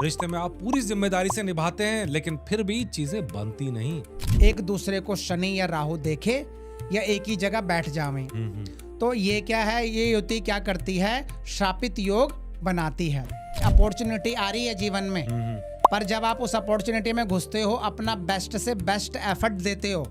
रिश्ते में आप पूरी जिम्मेदारी से निभाते हैं लेकिन फिर भी चीजें बनती नहीं। एक दूसरे को शनि या राहु देखे या एक ही जगह बैठ जावें। तो ये क्या है, ये युति क्या करती है, श्रापित योग बनाती है। अपॉर्चुनिटी आ रही है जीवन में, पर जब आप उस अपॉर्चुनिटी में घुसते हो, अपना बेस्ट से बेस्ट एफर्ट देते हो,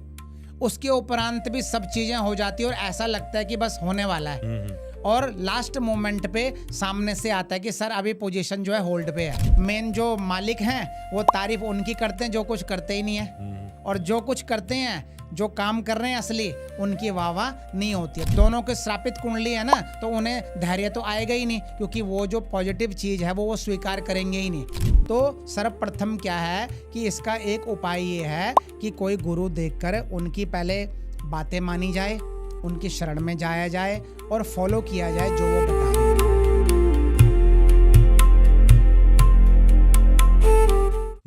उसके उपरांत भी सब चीजें हो जाती है और ऐसा लगता है कि बस होने वाला है। और लास्ट मोमेंट पे सामने से आता है कि सर अभी पोजीशन जो है होल्ड पे है। मेन जो मालिक हैं वो तारीफ उनकी करते हैं जो कुछ करते ही नहीं है, और जो कुछ करते हैं, जो काम कर रहे हैं असली, उनकी वाह नहीं होती है। दोनों के श्रापित कुंडली है ना, तो उन्हें धैर्य तो आएगा ही नहीं, क्योंकि वो जो पॉजिटिव चीज है वो स्वीकार करेंगे ही नहीं। तो सर्वप्रथम क्या है कि इसका एक उपाय ये है कि कोई गुरु देखकर उनकी पहले बातें मानी जाए, उनकी शरण में जाया जाए और फॉलो किया जाए जो वो बताएं।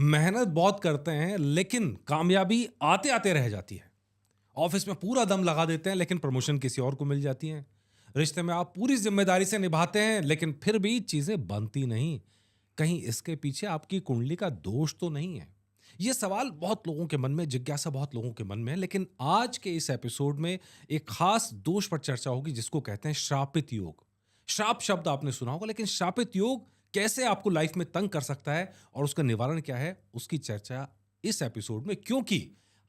मेहनत बहुत करते हैं लेकिन कामयाबी आते आते रह जाती है। ऑफिस में पूरा दम लगा देते हैं लेकिन प्रमोशन किसी और को मिल जाती है। रिश्ते में आप पूरी जिम्मेदारी से निभाते हैं लेकिन फिर भी चीजें बनती नहीं। कहीं इसके पीछे आपकी कुंडली का दोष तो नहीं है? ये सवाल बहुत लोगों के मन में, जिज्ञासा बहुत लोगों के मन में है। लेकिन आज के इस एपिसोड में एक खास दोष पर चर्चा होगी जिसको कहते हैं श्रापित योग। श्राप शब्द आपने सुना होगा, लेकिन श्रापित योग कैसे आपको लाइफ में तंग कर सकता है और उसका निवारण क्या है, उसकी चर्चा इस एपिसोड में, क्योंकि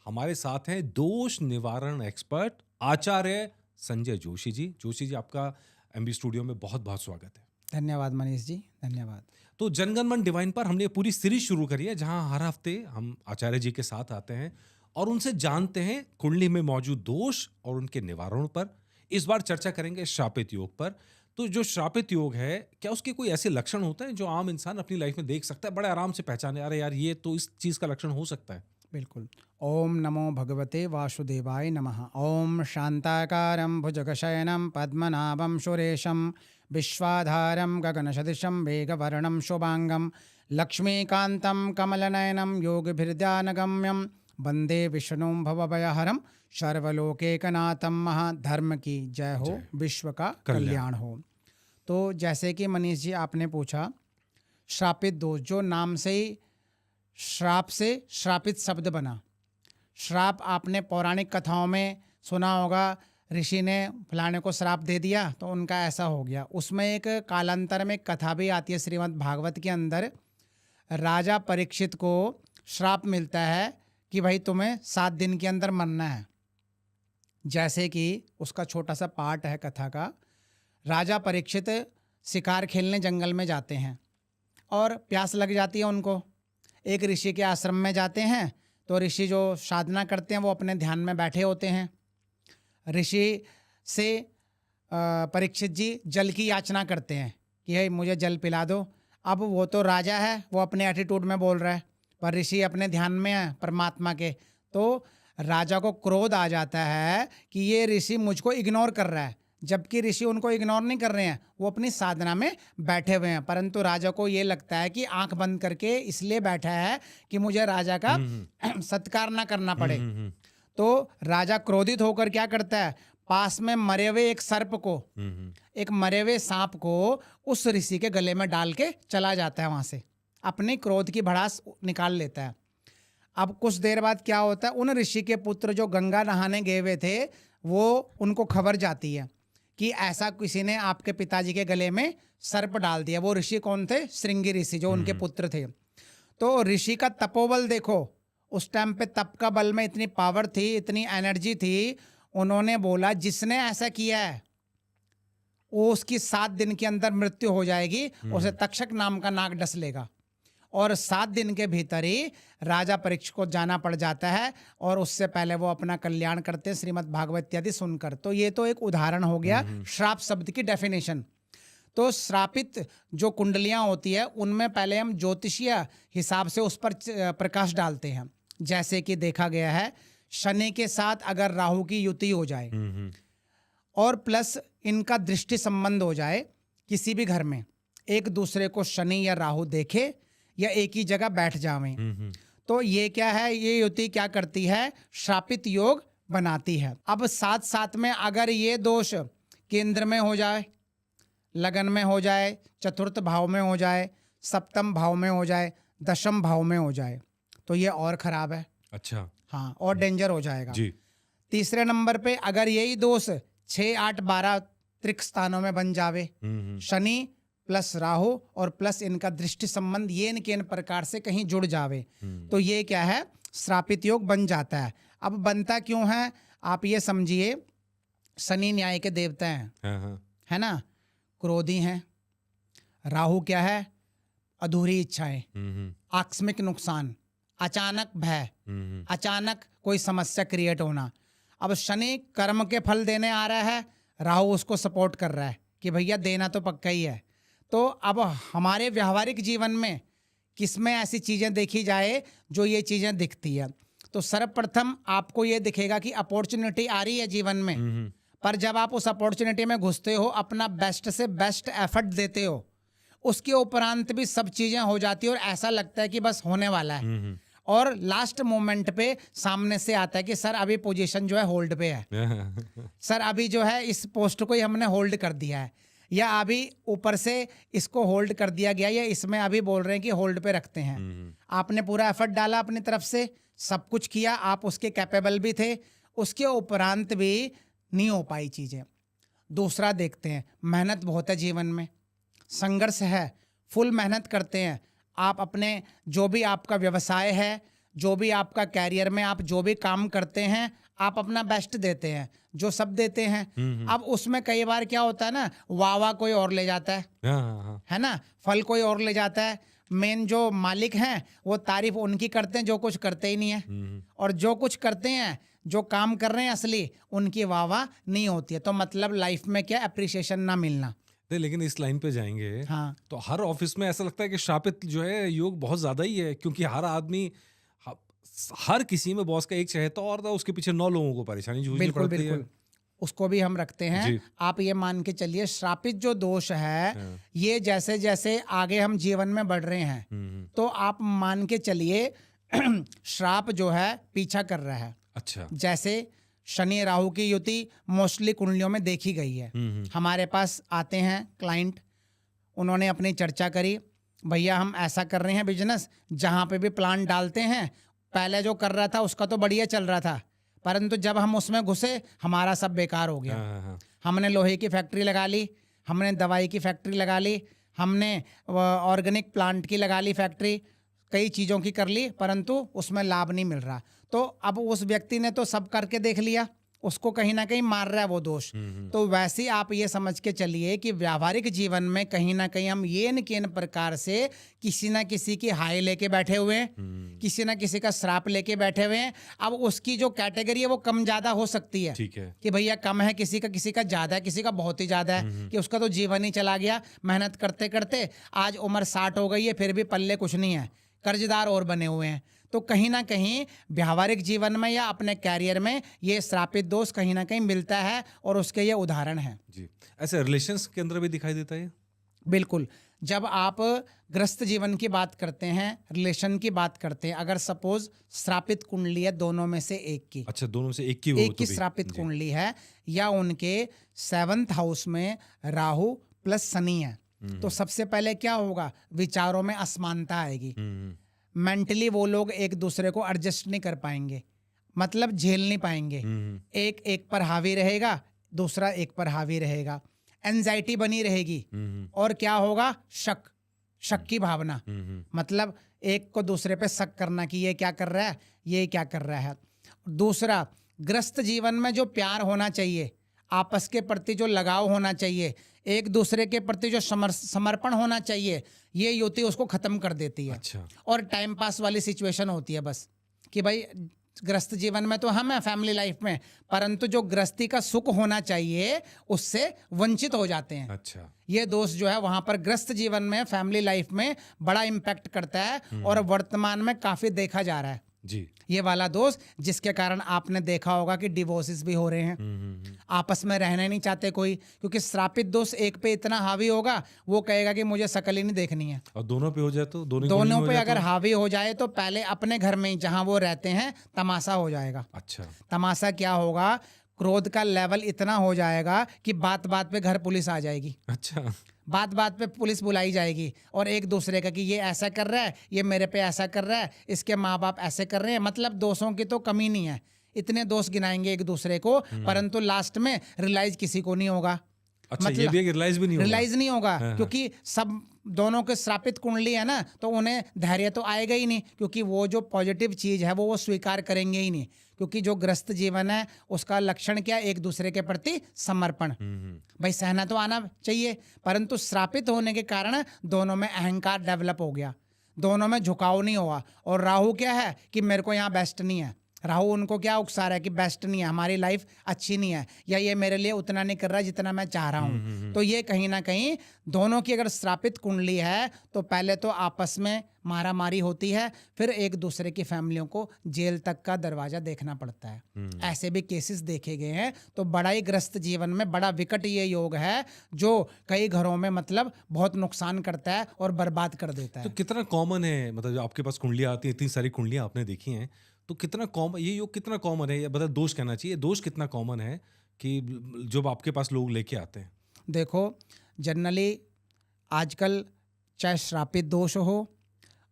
हमारे साथ हैं दोष निवारण एक्सपर्ट आचार्य संजय जोशी जी। जोशी जी, आपका एमबी स्टूडियो में बहुत बहुत स्वागत है। धन्यवाद मनीष जी, धन्यवाद। तो जनगण मन डिवाइन पर हमने पूरी सीरीज शुरू करी है जहां हर हफ्ते हम आचार्य जी के साथ आते हैं और उनसे जानते हैं कुंडली में मौजूद दोष और उनके निवारण पर। इस बार चर्चा करेंगे श्रापित योग पर। तो जो श्रापित योग है, क्या उसके कोई ऐसे लक्षण होते हैं जो आम इंसान अपनी लाइफ में देख सकता है, बड़े आराम से पहचाने, अरे यार ये तो इस चीज का लक्षण हो सकता है? बिल्कुल। ओम नमो भगवते वासुदेवाय नमः। ओम शांताकारं भुजगशयनं पद्मनाभं सुरेशं विश्वाधारं गगनसदृशं मेघवर्णं शुभांगं लक्ष्मीकान्तं कमलनयनं योगिभिर्ध्यानगम्यं वंदे विष्णुं भवभयहरं सर्वलोकैकनाथं। महाधर्म की जय हो, विश्व का कल्याण हो। तो जैसे कि मनीष जी आपने पूछा, श्रापित दोष, जो नाम से ही श्राप से श्रापित शब्द बना। श्राप आपने पौराणिक कथाओं में सुना होगा, ऋषि ने फलाने को श्राप दे दिया तो उनका ऐसा हो गया। उसमें एक कालांतर में एक कथा भी आती है श्रीमद् भागवत के अंदर। राजा परीक्षित को श्राप मिलता है कि भाई तुम्हें 7 दिन के अंदर मरना है। जैसे कि उसका छोटा सा पार्ट है कथा का। राजा परीक्षित शिकार खेलने जंगल में जाते हैं और प्यास लग जाती है उनको। एक ऋषि के आश्रम में जाते हैं तो ऋषि जो साधना करते हैं वो अपने ध्यान में बैठे होते हैं। ऋषि से परीक्षित जी जल की याचना करते हैं कि हे मुझे जल पिला दो। अब वो तो राजा है, वो अपने एटीट्यूड में बोल रहा है, पर ऋषि अपने ध्यान में है परमात्मा के। तो राजा को क्रोध आ जाता है कि ये ऋषि मुझको इग्नोर कर रहा है, जबकि ऋषि उनको इग्नोर नहीं कर रहे हैं, वो अपनी साधना में बैठे हुए हैं। परंतु राजा को ये लगता है कि आंख बंद करके इसलिए बैठा है कि मुझे राजा का सत्कार ना करना पड़े। तो राजा क्रोधित होकर क्या करता है, पास में मरे हुए एक सर्प को, एक मरे हुए सांप को उस ऋषि के गले में डाल के चला जाता है। वहां से अपने क्रोध की भड़ास निकाल लेता है। अब कुछ देर बाद क्या होता है, उन ऋषि के पुत्र जो गंगा नहाने गए हुए थे, वो उनको खबर जाती है कि ऐसा किसी ने आपके पिताजी के गले में सर्प डाल दिया। वो ऋषि कौन थे? श्रृंगी ऋषि, जो उनके पुत्र थे। तो ऋषि का तपोबल देखो, उस टाइम पे तप का बल में इतनी पावर थी, इतनी एनर्जी थी। उन्होंने बोला जिसने ऐसा किया है वो उसकी 7 दिन के अंदर मृत्यु हो जाएगी, उसे तक्षक नाम का नाग डस लेगा। और 7 दिन के भीतर ही राजा परीक्षित को जाना पड़ जाता है और उससे पहले वो अपना कल्याण करते हैं श्रीमद् भागवत इत्यादि सुनकर। तो ये तो एक उदाहरण हो गया श्राप शब्द की डेफिनेशन। तो श्रापित जो कुंडलियां होती है उनमें पहले हम ज्योतिषीय हिसाब से उस पर प्रकाश डालते हैं। जैसे कि देखा गया है, शनि के साथ अगर राहु की युति हो जाए और प्लस इनका दृष्टि संबंध हो जाए किसी भी घर में, एक दूसरे को शनि या राहु देखे या एक ही जगह बैठ जावें, तो ये क्या है, ये युति क्या करती है, श्रापित योग बनाती है। अब साथ साथ में अगर ये दोष केंद्र में हो जाए, लगन में हो जाए, चतुर्थ भाव में हो जाए, सप्तम भाव में हो जाए, दशम भाव में हो जाए, तो ये और खराब है। अच्छा। हाँ, और डेंजर हो जाएगा। जी। तीसरे नंबर पे अगर यही दोष 6, 8, 12 त्रिक स्थानों में बन जावे, शनि प्लस राहु और प्लस इनका दृष्टि संबंध ये इनके इन प्रकार से कहीं जुड़ जावे, तो ये क्या है, श्रापित योग बन जाता है। अब बनता क्यों है, आप ये समझिए, शनि न्याय के देवता हैं, है ना, क्रोधी हैं। राहु क्या है, अधूरी इच्छाएं, आकस्मिक नुकसान, अचानक भय, अचानक कोई समस्या क्रिएट होना। अब शनि कर्म के फल देने आ रहा है, राहु उसको सपोर्ट कर रहा है कि भैया देना तो पक्का ही है। तो अब हमारे व्यवहारिक जीवन में किसमें ऐसी चीज़ें देखी जाए जो ये चीज़ें दिखती है, तो सर्वप्रथम आपको ये दिखेगा कि अपॉर्चुनिटी आ रही है जीवन में, पर जब आप उस अपॉर्चुनिटी में घुसते हो, अपना बेस्ट से बेस्ट एफर्ट देते हो, उसके उपरांत भी सब चीज़ें हो जाती है और ऐसा लगता है कि बस होने वाला है, और लास्ट मोमेंट पे सामने से आता है कि सर अभी पोजीशन जो है होल्ड पे है, सर अभी जो है इस पोस्ट को ही हमने होल्ड कर दिया है, या अभी ऊपर से इसको होल्ड कर दिया गया, या इसमें अभी बोल रहे हैं कि होल्ड पे रखते हैं। आपने पूरा एफर्ट डाला अपनी तरफ से, सब कुछ किया, आप उसके कैपेबल भी थे, उसके उपरांत भी नहीं हो पाई चीज़ें। दूसरा देखते हैं, मेहनत बहुत है जीवन में, संघर्ष है, फुल मेहनत करते हैं आप, अपने जो भी आपका व्यवसाय है, जो भी आपका कैरियर में आप जो भी काम करते हैं, आप अपना बेस्ट देते हैं, जो सब देते हैं। अब उसमें कई बार क्या होता है ना, वाह कोई और ले जाता है ना, फल कोई और ले जाता है। मेन जो मालिक हैं वो तारीफ उनकी करते हैं जो कुछ करते ही नहीं है, और जो कुछ करते हैं, जो काम कर रहे हैं असली, उनकी वाह नहीं होती है। तो मतलब लाइफ में क्या, अप्रिसिएशन ना मिलना। लेकिन इस लाइन पे जाएंगे, हाँ, तो हर ऑफिस में ऐसा लगता है कि श्रापित जो है योग बहुत ज्यादा ही है, क्योंकि हर आदमी, हर किसी में बॉस का एक चहेता और था, उसके पीछे 9 लोगों को परेशानी जूझनी बिल्कुल पड़ती है। बिल्कुल, उसको भी हम रखते हैं। आप ये मान के चलिए, श्रापित जो दोष है, ये जैसे जैसे आगे हम जीवन में बढ़ रहे हैं, तो आप मान के चलिए श्राप जो है पीछा कर रहा है। अच्छा। जैसे शनि राहु की युति मोस्टली कुंडलियों में देखी गई है। हमारे पास आते हैं क्लाइंट, उन्होंने अपनी चर्चा करी, भैया हम ऐसा कर रहे हैं बिजनेस, जहाँ पे भी प्लान डालते हैं, पहले जो कर रहा था उसका तो बढ़िया चल रहा था, परंतु जब हम उसमें घुसे हमारा सब बेकार हो गया। हमने लोहे की फैक्ट्री लगा ली, हमने दवाई की फैक्ट्री लगा ली, हमने ऑर्गेनिक प्लांट की लगा ली फैक्ट्री, कई चीज़ों की कर ली, परंतु उसमें लाभ नहीं मिल रहा। तो अब उस व्यक्ति ने तो सब करके देख लिया, उसको कहीं ना कहीं मार रहा है वो दोष। तो वैसे आप ये समझ के चलिए कि व्यावहारिक जीवन में कहीं ना कहीं हम ये न किन प्रकार से किसी ना किसी की हाई लेके बैठे हुए हैं, किसी ना किसी का श्राप लेके बैठे हुए हैं। अब उसकी जो कैटेगरी है वो कम ज्यादा हो सकती है, ठीक है, कि भैया कम है, किसी का ज्यादा है, किसी का बहुत ही ज्यादा है, कि उसका तो जीवन ही चला गया मेहनत करते करते, आज उम्र 60 हो गई है, फिर भी पल्ले कुछ नहीं है, कर्जदार और बने हुए हैं। तो कहीं ना कहीं व्यावहारिक जीवन में या अपने कैरियर में ये श्रापित दोष कहीं ना कहीं मिलता है, और उसके ये उदाहरण हैं। जी। ऐसे रिलेशंस के अंदर भी दिखाई देता है? बिल्कुल, जब आप ग्रस्त जीवन की बात करते हैं, रिलेशन की बात करते हैं, अगर सपोज श्रापित कुंडली है दोनों में से एक की, अच्छा, दोनों से एक की श्रापित कुंडली है, या उनके 7th हाउस में राहु प्लस शनि है, तो सबसे पहले क्या होगा, विचारों में असमानता आएगी। मेंटली वो लोग एक दूसरे को एडजस्ट नहीं कर पाएंगे, मतलब झेल नहीं पाएंगे। एक पर हावी रहेगा, दूसरा एक पर हावी रहेगा, एंजाइटी बनी रहेगी, और क्या होगा, शक की भावना, मतलब एक को दूसरे पे शक करना कि ये क्या कर रहा है, ये क्या कर रहा है। दूसरा, ग्रस्त जीवन में जो प्यार होना चाहिए, आपस के प्रति जो लगाव होना चाहिए, एक दूसरे के प्रति जो समर्पण होना चाहिए, ये युति उसको खत्म कर देती है। अच्छा। और टाइम पास वाली सिचुएशन होती है बस, कि भाई ग्रस्त जीवन में तो हम हैं फैमिली लाइफ में, परंतु जो गृहस्थी का सुख होना चाहिए उससे वंचित हो जाते हैं। अच्छा। ये दोष जो है वहां पर ग्रस्त जीवन में, फैमिली लाइफ में बड़ा इम्पैक्ट करता है, और वर्तमान में काफी देखा जा रहा है जी, ये वाला दोष, जिसके कारण आपने देखा होगा कि डिवोर्सेस भी हो रहे हैं। आपस में रहना नहीं चाहते कोई, क्योंकि श्रापित दोष एक पे इतना हावी होगा, वो कहेगा कि मुझे शकल ही नहीं देखनी है। और दोनों पे हो जाए तो दोनों पे अगर हावी हो जाए तो पहले अपने घर में ही जहां वो रहते हैं तमाशा हो जाएगा। अच्छा। तमाशा क्या होगा, क्रोध का लेवल इतना हो जाएगा कि बात बात पे घर पुलिस आ जाएगी, अच्छा। बात बात पे पुलिस बुलाई जाएगी, और एक दूसरे का कि ये ऐसा कर रहा है, ये मेरे पे ऐसा कर रहा है, इसके माँ बाप ऐसे कर रहे हैं। मतलब दोषों की तो कमी नहीं है, इतने दोष गिनाएंगे एक दूसरे को, परंतु लास्ट में रियलाइज किसी को नहीं होगा। अच्छा, ये भी रियलाइज भी नहीं होगा। रियलाइज नहीं होगा हाँ। क्योंकि सब दोनों के श्रापित कुंडली है ना, तो उन्हें धैर्य तो आएगा ही नहीं, क्योंकि वो जो पॉजिटिव चीज है वो स्वीकार करेंगे ही नहीं। क्योंकि जो ग्रस्त जीवन है उसका लक्षण क्या है? एक दूसरे के प्रति समर्पण। भाई सहना तो आना चाहिए, परंतु श्रापित होने के कारण दोनों में अहंकार डेवलप हो गया, दोनों में झुकाव नहीं हुआ। और राहु क्या है कि मेरे को यहाँ बेस्ट नहीं है, राहु उनको क्या उकसा रहा है कि बेस्ट नहीं है, हमारी लाइफ अच्छी नहीं है, या ये मेरे लिए उतना नहीं कर रहा जितना मैं चाह रहा हूँ। तो ये कहीं ना कहीं दोनों की अगर श्रापित कुंडली है तो पहले तो आपस में मारा मारी होती है, फिर एक दूसरे की फैमिलियों को जेल तक का दरवाजा देखना पड़ता है। ऐसे भी केसेस देखे गए हैं। तो बड़ा ही ग्रस्त जीवन में बड़ा विकट ये योग है जो कई घरों में मतलब बहुत नुकसान करता है और बर्बाद कर देता है। तो कितना कॉमन है, मतलब जो आपके पास कुंडलियां आती हैं, इतनी सारी कुंडलियां आपने देखी हैं, तो कितना कॉमन ये योग कितना कॉमन है, या मतलब दोष कहना चाहिए, दोष कितना कॉमन है कि जब आपके पास लोग लेके आते हैं? देखो जनरली आजकल चाहे श्रापित दोष हो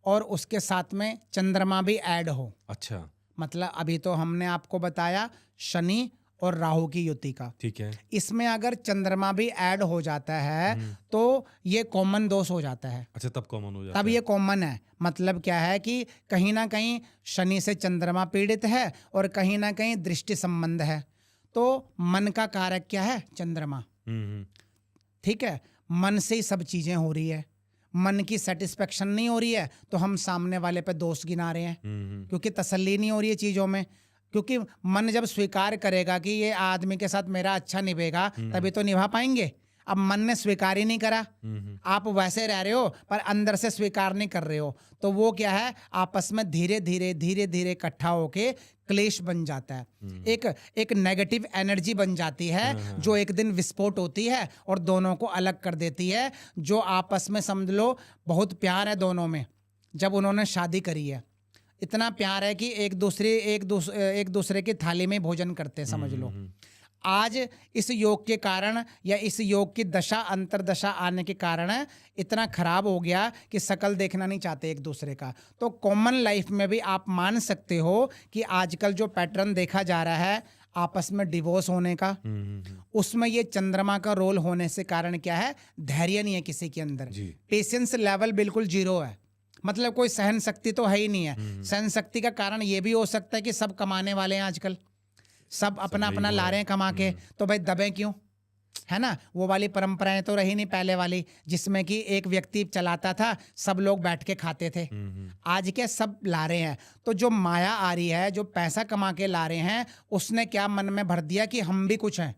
और उसके साथ में चंद्रमा भी ऐड हो। अच्छा। मतलब अभी तो हमने आपको बताया शनि और राहु की युति का, ठीक है। इसमें अगर चंद्रमा भी ऐड हो जाता है तो ये कॉमन दोष हो जाता है। अच्छा, तब कॉमन हो जाता तब है। ये कॉमन है। मतलब क्या है कि कहीं ना कहीं शनि से चंद्रमा पीड़ित है और कहीं ना कहीं दृष्टि संबंध है। तो मन का कारक क्या है? चंद्रमा। ठीक है, मन से ही सब चीजें हो रही है, मन की सेटिस्फेक्शन नहीं हो रही है तो हम सामने वाले पे दोष गिना रहे हैं, क्योंकि तसल्ली नहीं हो रही है चीजों में। क्योंकि मन जब स्वीकार करेगा कि ये आदमी के साथ मेरा अच्छा निभेगा तभी तो निभा पाएंगे। अब मन ने स्वीकार ही नहीं करा, आप वैसे रह रहे हो पर अंदर से स्वीकार नहीं कर रहे हो, तो वो क्या है? आपस में धीरे धीरे इकट्ठा होके क्लेश बन जाता है। एक नेगेटिव एनर्जी बन जाती है जो एक दिन विस्फोट होती है और दोनों को अलग कर देती है। जो आपस में समझ लो बहुत प्यार है दोनों में, जब उन्होंने शादी करी है इतना प्यार है कि एक दूसरे की थाली में भोजन करते हैं, समझ लो। आज इस योग के कारण या इस योग की दशा अंतरदशा आने के कारण इतना खराब हो गया कि शकल देखना नहीं चाहते एक दूसरे का। तो कॉमन लाइफ में भी आप मान सकते हो कि आजकल जो पैटर्न देखा जा रहा है आपस में डिवोर्स होने का, उसमें ये चंद्रमा का रोल होने से कारण क्या है? धैर्य नहीं है किसी के अंदर, पेशेंस लेवल बिल्कुल जीरो है। मतलब कोई सहन शक्ति तो है ही नहीं है। सहन शक्ति का कारण ये भी हो सकता है कि सब कमाने वाले हैं आजकल, सब अपना अपना ला रहे हैं कमा के, तो भाई दबे क्यों? है ना, वो वाली परंपराएं तो रही नहीं पहले वाली, जिसमें कि एक व्यक्ति चलाता था, सब लोग बैठ के खाते थे। आज क्या सब ला रहे हैं। तो जो माया आ रही है, जो पैसा कमा के ला रहे हैं, उसने क्या मन में भर दिया कि हम भी कुछ हैं,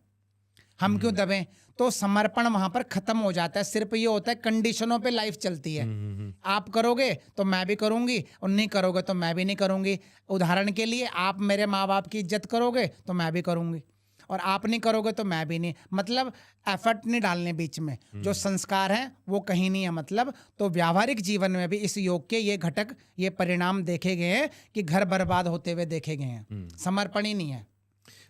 हम क्यों दबे? तो समर्पण वहां पर खत्म हो जाता है। सिर्फ ये होता है कंडीशनों पे लाइफ चलती है। आप करोगे तो मैं भी करूंगी और नहीं करोगे तो मैं भी नहीं करूंगी। उदाहरण के लिए आप मेरे माँ बाप की इज्जत करोगे तो मैं भी करूंगी, और आप नहीं करोगे तो मैं भी नहीं। मतलब एफर्ट नहीं डालने बीच में, जो संस्कार हैं वो कहीं नहीं है। मतलब तो व्यावहारिक जीवन में भी इस योग के ये घटक, ये परिणाम देखे गए हैं कि घर बर्बाद होते हुए देखे गए हैं। समर्पण ही नहीं है।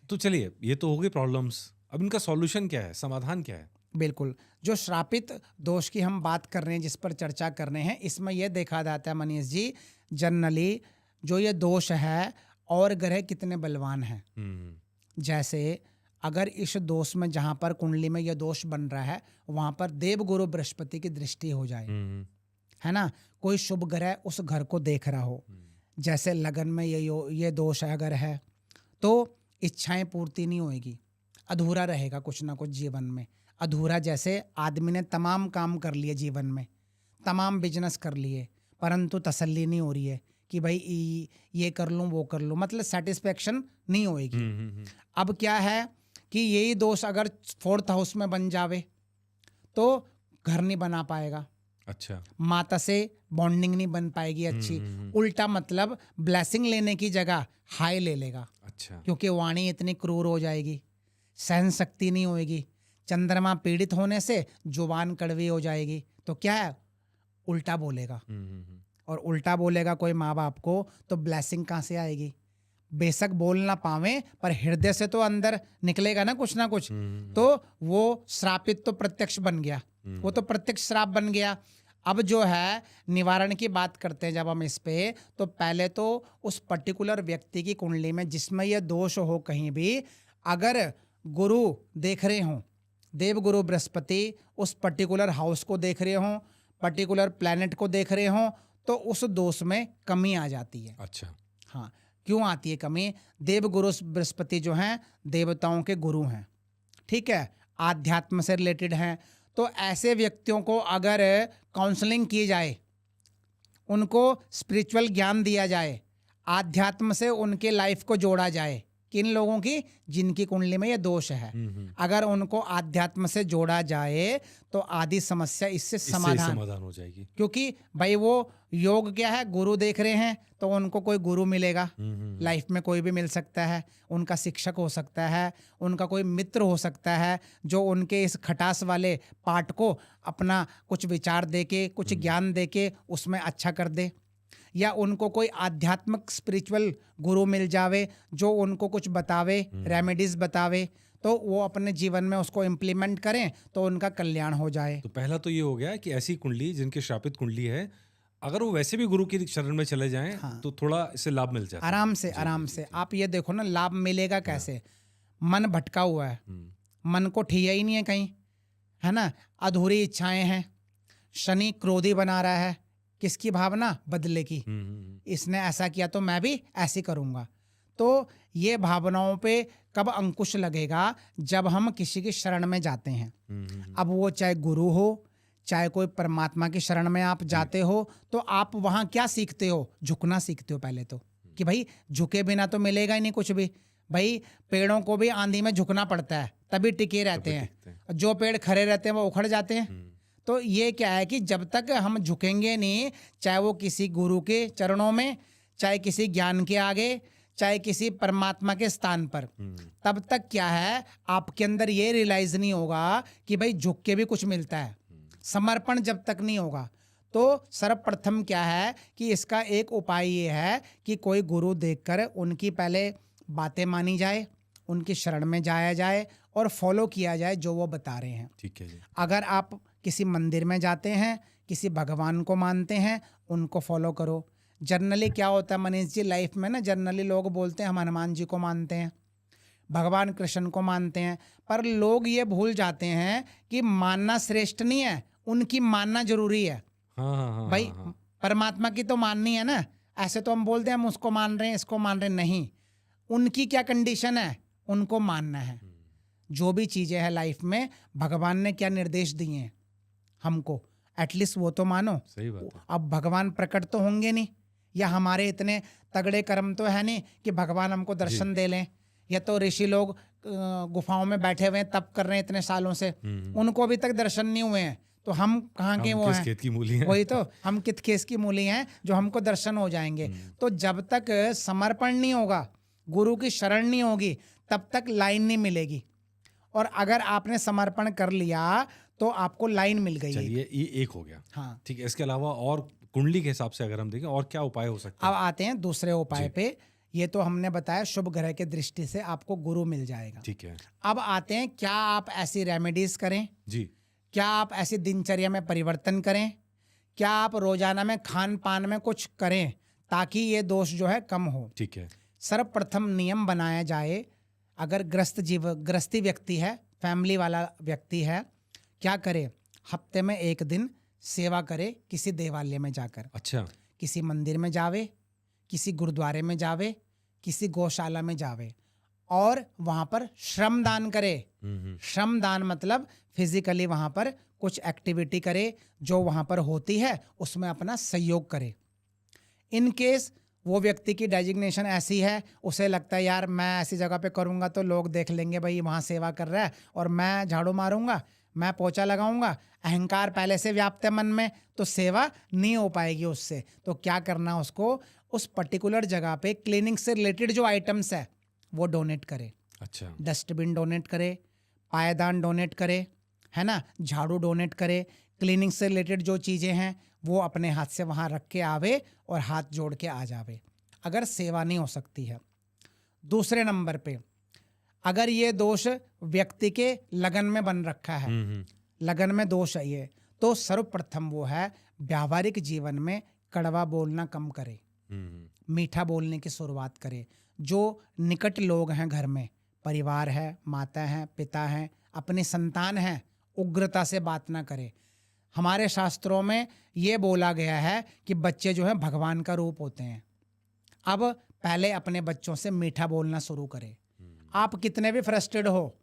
तो चलिए, ये तो हो गई प्रॉब्लम्स, अब इनका सॉल्यूशन क्या है, समाधान क्या है? बिल्कुल, जो श्रापित दोष की हम बात कर रहे हैं, जिस पर चर्चा कर रहे हैं, इसमें यह देखा जाता है मनीष जी, जनरली जो ये दोष है और ग्रह कितने बलवान हैं। जैसे अगर इस दोष में, जहां पर कुंडली में यह दोष बन रहा है, वहां पर देवगुरु बृहस्पति की दृष्टि हो जाए, है ना, कोई शुभ ग्रह उस घर को देख रहा हो, जैसे लगन में ये दोष अगर है तो इच्छाएं पूर्ति नहीं होएगी, अधूरा रहेगा कुछ ना कुछ जीवन में। अधूरा जैसे आदमी ने तमाम काम कर लिए जीवन में, तमाम बिजनेस कर लिए, परंतु तसल्ली नहीं हो रही है कि भाई ये कर लूँ वो कर लूँ, मतलब सेटिस्फेक्शन नहीं होएगी। अब क्या है कि यही दोष अगर 4th हाउस में बन जावे तो घर नहीं बना पाएगा। अच्छा, माता से बॉन्डिंग नहीं बन पाएगी अच्छी। उल्टा मतलब ब्लेसिंग लेने की जगह हाई ले लेगा। अच्छा, क्योंकि वाणी इतनी क्रूर हो जाएगी, सहन शक्ति नहीं होएगी। चंद्रमा पीड़ित होने से जुबान कड़वी हो जाएगी, तो क्या है, उल्टा बोलेगा। और उल्टा बोलेगा कोई माँ बाप को तो ब्लेसिंग कहाँ से आएगी? बेशक बोल ना पावे पर हृदय से तो अंदर निकलेगा ना कुछ, तो वो श्रापित तो प्रत्यक्ष बन गया, वो तो प्रत्यक्ष श्राप बन गया। अब जो है निवारण की बात करते हैं जब हम इस पे, तो पहले तो उस पर्टिकुलर व्यक्ति की कुंडली में जिसमें यह दोष हो कहीं भी, अगर गुरु देख रहे हों, देव गुरु बृहस्पति उस पर्टिकुलर हाउस को देख रहे हों, पर्टिकुलर प्लैनेट को देख रहे हों, तो उस दोष में कमी आ जाती है। अच्छा, हाँ, क्यों आती है कमी? देव गुरु बृहस्पति जो हैं देवताओं के गुरु हैं, ठीक है, आध्यात्म से रिलेटेड हैं। तो ऐसे व्यक्तियों को अगर काउंसलिंग की जाए, उनको स्पिरिचुअल ज्ञान दिया जाए, आध्यात्म से उनके लाइफ को जोड़ा जाए, किन लोगों की? जिनकी कुंडली में ये दोष है, अगर उनको आध्यात्म से जोड़ा जाए तो आदि समस्या इससे समाधान हो जाएगी। क्योंकि भाई वो योग क्या है, गुरु देख रहे हैं तो उनको कोई गुरु मिलेगा, लाइफ में कोई भी मिल सकता है, उनका शिक्षक हो सकता है, उनका कोई मित्र हो सकता है जो उनके इस खटास वाले पार्ट को अपना कुछ विचार देके, कुछ ज्ञान देके उसमें अच्छा कर दे, या उनको कोई आध्यात्मिक स्पिरिचुअल गुरु मिल जावे जो उनको कुछ बतावे, रेमेडीज बतावे, तो वो अपने जीवन में उसको इम्प्लीमेंट करें तो उनका कल्याण हो जाए। तो पहला तो ये हो गया कि ऐसी कुंडली जिनकी श्रापित कुंडली है, अगर वो वैसे भी गुरु की शरण में चले जाएं, हाँ, तो थोड़ा इससे लाभ मिल जाता है। आराम से आप ये देखो ना, लाभ मिलेगा कैसे? मन भटका हुआ है, मन को ठिया ही नहीं है कहीं, है ना, अधूरी इच्छाएं हैं, शनि क्रोधी बना रहा है, किसकी भावना? बदले की, इसने ऐसा किया तो मैं भी ऐसे करूंगा। तो ये भावनाओं पे कब अंकुश लगेगा? जब हम किसी की शरण में जाते हैं। अब वो चाहे गुरु हो, चाहे कोई परमात्मा की शरण में आप जाते हो, तो आप वहाँ क्या सीखते हो? झुकना सीखते हो पहले तो, कि भाई झुके बिना तो मिलेगा ही नहीं कुछ भी। भाई पेड़ों को भी आंधी में झुकना पड़ता है तभी टिके रहते हैं, जो पेड़ खड़े रहते हैं वो उखड़ जाते हैं। तो ये क्या है कि जब तक हम झुकेंगे नहीं, चाहे वो किसी गुरु के चरणों में, चाहे किसी ज्ञान के आगे, चाहे किसी परमात्मा के स्थान पर, तब तक क्या है आपके अंदर ये रियलाइज नहीं होगा कि भाई झुक के भी कुछ मिलता है। समर्पण जब तक नहीं होगा, तो सर्वप्रथम क्या है कि इसका एक उपाय ये है कि कोई गुरु देखकर उनकी पहले बातें मानी जाए, उनकी शरण में जाया जाए और फॉलो किया जाए जो वो बता रहे हैं। ठीक है जी। अगर आप किसी मंदिर में जाते हैं, किसी भगवान को मानते हैं, उनको फॉलो करो। जनरली क्या होता है मनीष जी, लाइफ में ना जनरली लोग बोलते हैं हम हनुमान जी को मानते हैं, भगवान कृष्ण को मानते हैं, पर लोग ये भूल जाते हैं कि मानना श्रेष्ठ नहीं है, उनकी मानना जरूरी है। हाँ, भाई परमात्मा की तो माननी है ना, ऐसे तो हम बोलते हैं हम उसको मान रहे हैं, इसको मान रहे हैं, नहीं, उनकी क्या कंडीशन है, उनको मानना है। जो भी चीजें हैं लाइफ में, भगवान ने क्या निर्देश दिए हैं हमको, एटलीस्ट वो तो मानो। सही बात है। अब भगवान प्रकट तो होंगे नहीं, या हमारे इतने तगड़े कर्म तो है नहीं कि भगवान हमको दर्शन दे लें, या तो ऋषि लोग गुफाओं में बैठे हुए हैं, तप कर रहे हैं इतने सालों से, उनको अभी तक दर्शन नहीं हुए हैं, तो हम कहाँ के वो हैं? खेत की मूली हैं। वही तो, हम कित खेस की मूली हैं जो हमको दर्शन हो जाएंगे। तो जब तक समर्पण नहीं होगा, गुरु की शरण नहीं होगी, तब तक लाइन नहीं मिलेगी। और अगर आपने समर्पण कर लिया तो आपको लाइन मिल गई। चलिए ये एक हो गया। हाँ, ठीक है, इसके अलावा और कुंडली के हिसाब से अगर हम देखें और क्या उपाय हो सकते अब हैं? आते हैं दूसरे उपाय पे। ये तो हमने बताया शुभ ग्रह के दृष्टि से आपको गुरु मिल जाएगा। ठीक है। अब आते हैं क्या आप ऐसी रेमेडीज करें, जी, क्या आप ऐसी दिनचर्या में परिवर्तन करें, क्या आप रोजाना में खान पान में कुछ करें ताकि ये दोष जो है कम हो। ठीक है। सर्वप्रथम नियम बनाया जाए, अगर ग्रस्ती व्यक्ति है, फैमिली वाला व्यक्ति है, क्या करे, हफ्ते में एक दिन सेवा करे किसी देवालय में जाकर। अच्छा। किसी मंदिर में जावे, किसी गुरुद्वारे में जावे, किसी गौशाला में जावे और वहाँ पर श्रम दान करे। श्रम दान मतलब फिजिकली वहाँ पर कुछ एक्टिविटी करे जो वहाँ पर होती है, उसमें अपना सहयोग करे। इन केस वो व्यक्ति की डेजिग्नेशन ऐसी है, उसे लगता है यार मैं ऐसी जगह पे करूँगा तो लोग देख लेंगे भाई वहाँ सेवा कर रहा है, और मैं झाड़ू मारूंगा, मैं पोछा लगाऊंगा, अहंकार पहले से व्याप्त है मन में, तो सेवा नहीं हो पाएगी उससे। तो क्या करना, उसको उस पर्टिकुलर जगह पे क्लीनिंग से रिलेटेड जो आइटम्स है वो डोनेट करे। अच्छा। डस्टबिन डोनेट करे, पायदान डोनेट करे, है ना, झाड़ू डोनेट करे, क्लीनिंग से रिलेटेड जो चीज़ें हैं वो अपने हाथ से वहाँ रख के आवे और हाथ जोड़ के आ जावे, अगर सेवा नहीं हो सकती है। दूसरे नंबर पे, अगर ये दोष व्यक्ति के लगन में बन रखा है, लगन में दोष है ये, तो सर्वप्रथम वो है व्यावहारिक जीवन में कड़वा बोलना कम करे, मीठा बोलने की शुरुआत करे। जो निकट लोग हैं घर में, परिवार है, माता है, पिता है, अपनी संतान है, उग्रता से बात ना करे। हमारे शास्त्रों में ये बोला गया है कि बच्चे जो हैं भगवान का रूप होते हैं। अब पहले अपने बच्चों से मीठा बोलना शुरू करें। आप कितने भी फ्रस्ट्रेटेड हो,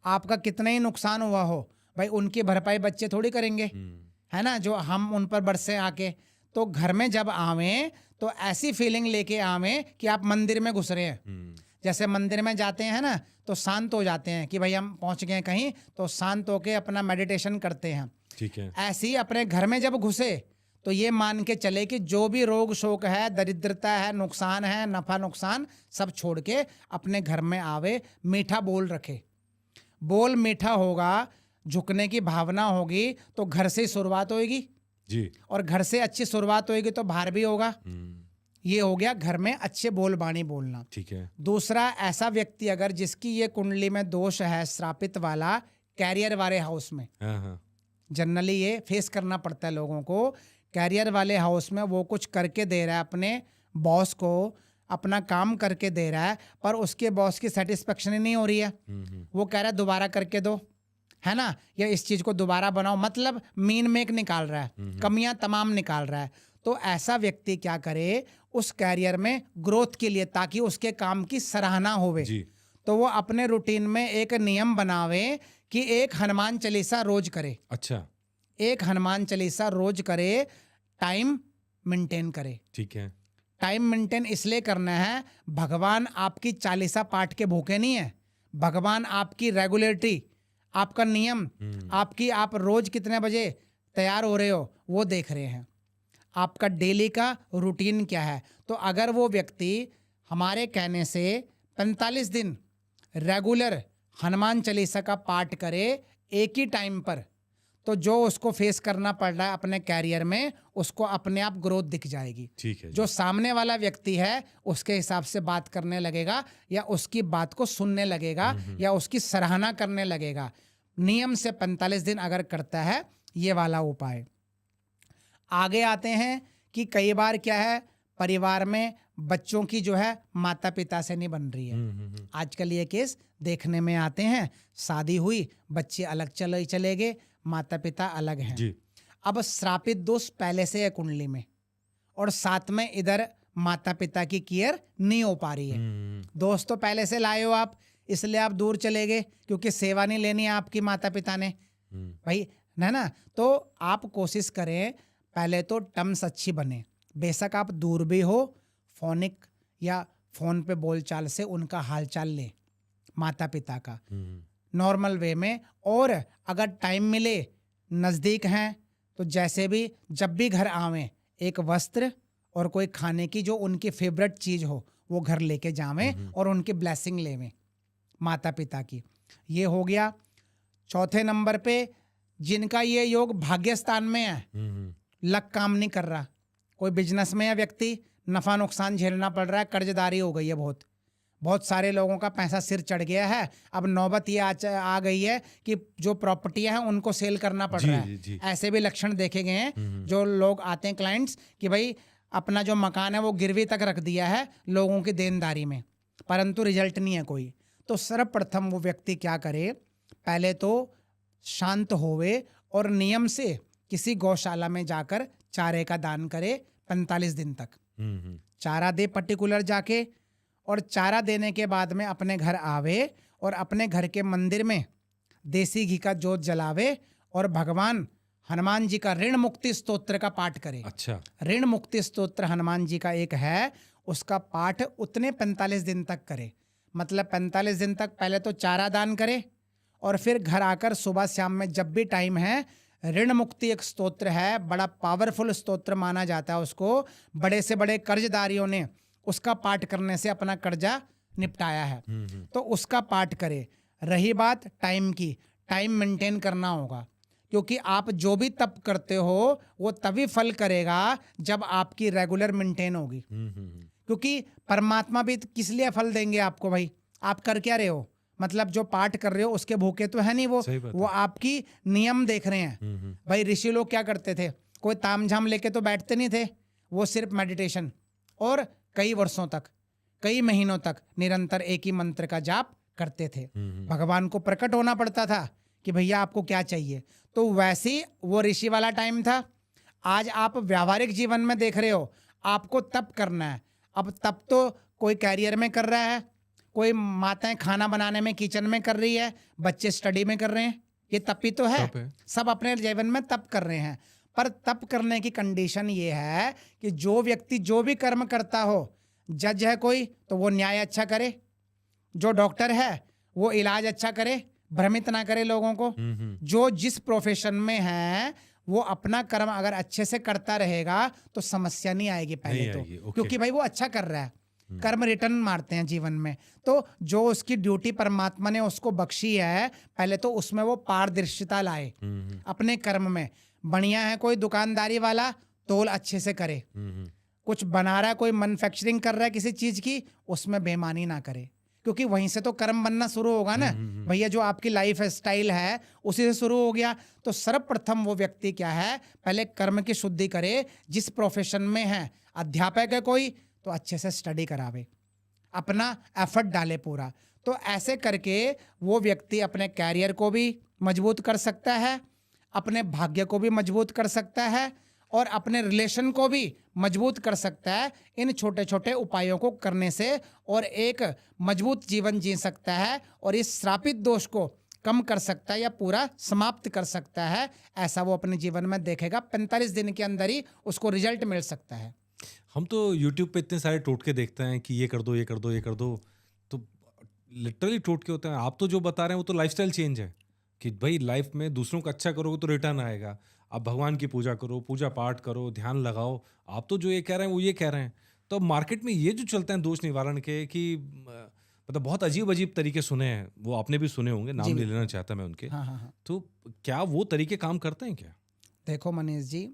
आपका कितना ही नुकसान हुआ हो, भाई उनकी भरपाई बच्चे थोड़ी करेंगे, है ना, जो हम उन पर बरसे आके। तो घर में जब आवें तो ऐसी फीलिंग लेके आवें कि आप मंदिर में घुस रहे हैं। जैसे मंदिर में जाते हैं ना तो शांत हो जाते हैं कि भाई हम पहुंच गए कहीं, तो शांत होके अपना मेडिटेशन करते हैं। ठीक है। ऐसे ही अपने घर में जब घुसे तो ये मान के चले कि जो भी रोग शोक है, दरिद्रता है, नुकसान है, नफा नुकसान, सब छोड़ के अपने घर में आवे, मीठा बोल रखे। बोल मीठा होगा, झुकने की भावना होगी तो घर से ही शुरुआत होगी जी, और घर से अच्छी शुरुआत होगी तो बाहर भी होगा। ये हो गया घर में अच्छे बोल बाणी बोलना। ठीक है। दूसरा, ऐसा व्यक्ति अगर जिसकी ये कुंडली में दोष है श्रापित वाला, कैरियर वाले हाउस में, जनरली ये फेस करना पड़ता है लोगों को। कैरियर वाले हाउस में वो कुछ करके दे रहा है अपने बॉस को, अपना काम करके दे रहा है, पर उसके बॉस की सेटिस्फेक्शन ही नहीं हो रही है। वो कह रहा है दोबारा करके दो, है ना, या इस चीज को दोबारा बनाओ, मतलब मीन मेक निकाल रहा है, कमियां तमाम निकाल रहा है। तो ऐसा व्यक्ति क्या करे उस कैरियर में ग्रोथ के लिए, ताकि उसके काम की सराहना होवे, तो वो अपने रूटीन में एक नियम बनावे कि एक हनुमान चालीसा रोज करे। अच्छा, एक हनुमान चालीसा रोज करे, टाइम मेंटेन करे। ठीक है। टाइम मेंटेन इसलिए करना है, भगवान आपकी चालीसा पाठ के भूखे नहीं है। भगवान आपकी रेगुलेटरी, आपका नियम, आपकी आप रोज कितने बजे तैयार हो रहे हो वो देख रहे हैं। आपका डेली का रूटीन क्या है। तो अगर वो व्यक्ति हमारे कहने से 45 दिन रेगुलर हनुमान चालीसा का पाठ करे एक ही टाइम पर, तो जो उसको फेस करना पड़ रहा है अपने कैरियर में, उसको अपने आप ग्रोथ दिख जाएगी। ठीक है। जो सामने वाला व्यक्ति है उसके हिसाब से बात करने लगेगा, या उसकी बात को सुनने लगेगा, या उसकी सराहना करने लगेगा। नियम से 45 दिन अगर करता है, ये वाला उपाय। आगे आते हैं कि कई बार क्या है, परिवार में बच्चों की जो है माता पिता से नहीं बन रही है। आजकल ये केस देखने में आते हैं, शादी हुई, बच्चे अलग चले गए, माता पिता अलग हैं जी। अब श्रापित दोष पहले से है कुंडली में, और साथ में इधर माता पिता की केयर नहीं हो पा रही है। दोस्त तो पहले से लाए हो आप, इसलिए आप दूर चले गए, क्योंकि सेवा नहीं लेनी है आपकी माता पिता ने, भाई, है ना। तो आप कोशिश करें पहले तो टर्म्स अच्छी बने। बेशक आप दूर भी हो, फोनिक या फोन पे बोलचाल से उनका हालचाल ले माता पिता का, नॉर्मल वे में। और अगर टाइम मिले, नज़दीक हैं, तो जैसे भी जब भी घर आवें, एक वस्त्र और कोई खाने की जो उनकी फेवरेट चीज़ हो वो घर लेके जावें और उनकी ब्लेसिंग लेवें माता पिता की। ये हो गया। चौथे नंबर पे, जिनका ये योग भाग्य स्थान में है, लक काम नहीं कर रहा, कोई बिजनेस में है व्यक्ति, नफा नुकसान झेलना पड़ रहा है, कर्जदारी हो गई है, बहुत सारे लोगों का पैसा सिर चढ़ गया है। अब नौबत ये आ गई है कि जो प्रॉपर्टियां हैं उनको सेल करना पड़ रहा है। ऐसे भी लक्षण देखे गए हैं, जो लोग आते हैं क्लाइंट्स कि भाई अपना जो मकान है वो गिरवी तक रख दिया है लोगों की देनदारी में, परंतु रिजल्ट नहीं है कोई। तो सर्वप्रथम वो व्यक्ति क्या करे, पहले तो शांत होवे और नियम से किसी गौशाला में जाकर चारे का दान करे 45 दिन तक। चारा दे पर्टिकुलर जाके, और चारा देने के बाद में अपने घर आवे और अपने घर के मंदिर में देसी घी का जोत जलावे और भगवान हनुमान जी का ऋण मुक्ति स्तोत्र का पाठ करे। अच्छा। ऋण मुक्ति स्तोत्र हनुमान जी का एक है, उसका पाठ उतने 45 दिन तक करे। मतलब 45 दिन तक पहले तो चारा दान करे, और फिर घर आकर सुबह शाम में जब भी टाइम है, ऋण मुक्ति एक स्तोत्र है, बड़ा पावरफुल स्तोत्र माना जाता है उसको। बड़े से बड़े कर्जदारियों ने उसका पाठ करने से अपना कर्जा निपटाया है, तो उसका पाठ करे। रही बात टाइम की, टाइम मेंटेन करना होगा, क्योंकि आप जो भी तप करते हो वो तभी फल करेगा जब आपकी रेगुलर मेंटेन होगी। क्योंकि परमात्मा भी किस लिए फल देंगे आपको भाई? आप कर क्या रहे हो? मतलब जो पाठ कर रहे हो उसके भूखे तो है नहीं वो। सही बात वो है। आपकी नियम देख रहे हैं। भाई ऋषि लोग क्या करते थे? कोई तामझाम लेके तो बैठते नहीं थे। वो सिर्फ मेडिटेशन, और कई वर्षों तक, कई महीनों तक निरंतर एक ही मंत्र का जाप करते थे। भगवान को प्रकट होना पड़ता था कि भैया आपको क्या चाहिए। तो वैसे ही वो ऋषि वाला टाइम था। आज आप व्यावहारिक जीवन में देख रहे हो, आपको तप करना है। अब तप तो कोई कैरियर में कर रहा है, कोई माताएं खाना बनाने में किचन में कर रही है, बच्चे स्टडी में कर रहे हैं, ये तप ही तो है। तप है। सब अपने जीवन में तप कर रहे हैं। पर तप करने की कंडीशन ये है कि जो व्यक्ति जो भी कर्म करता हो, जज है कोई तो वो न्याय अच्छा करे, जो डॉक्टर है वो इलाज अच्छा करे, भ्रमित ना करे लोगों को। जो जिस प्रोफेशन में है वो अपना कर्म अगर अच्छे से करता रहेगा तो समस्या नहीं आएगी पहले नहीं तो आएगी, ओके। क्योंकि भाई वो अच्छा कर रहा है। कर्म रिटर्न मारते हैं जीवन में। तो जो उसकी ड्यूटी परमात्मा ने उसको बख्शी है, पहले तो उसमें वो पारदर्शिता लाए अपने कर्म में। बढ़िया है कोई दुकानदारी वाला, तोल अच्छे से करे। कुछ बना रहा है, कोई मैन्युफैक्चरिंग कर रहा है किसी चीज की, उसमें बेईमानी ना करे, क्योंकि वहीं से तो कर्म बनना शुरू होगा ना भैया। जो आपकी लाइफ स्टाइल है उसी से शुरू हो गया। तो सर्वप्रथम वो व्यक्ति क्या है, पहले कर्म की शुद्धि करे। जिस प्रोफेशन में है, अध्यापक है कोई तो अच्छे से स्टडी करावे, अपना एफर्ट डाले पूरा। तो ऐसे करके वो व्यक्ति अपने कैरियर को भी मजबूत कर सकता है, अपने भाग्य को भी मजबूत कर सकता है, और अपने रिलेशन को भी मजबूत कर सकता है इन छोटे छोटे उपायों को करने से, और एक मजबूत जीवन जी सकता है, और इस श्रापित दोष को कम कर सकता है या पूरा समाप्त कर सकता है। ऐसा वो अपने जीवन में देखेगा। 45 दिन के अंदर ही उसको रिजल्ट मिल सकता है। हम तो यूट्यूब पे इतने सारे टोटके देखते हैं कि ये कर दो, ये कर दो, ये कर दो, तो लिटरली टोटके होते हैं। आप तो जो बता रहे हैं वो तो लाइफस्टाइल चेंज है कि भाई लाइफ में दूसरों का अच्छा करोगे तो रिटर्न आएगा। आप भगवान की पूजा करो, पूजा पाठ करो, ध्यान लगाओ। आप तो जो ये कह रहे हैं वो ये कह रहे हैं। तो मार्केट में ये जो चलते हैं दोष निवारण के, कि मतलब बहुत अजीब अजीब तरीके सुने हैं, वो आपने भी सुने होंगे, नाम नहीं लेना चाहता मैं उनके। हाँ। तो क्या वो तरीके काम करते हैं क्या? देखो मनीष जी,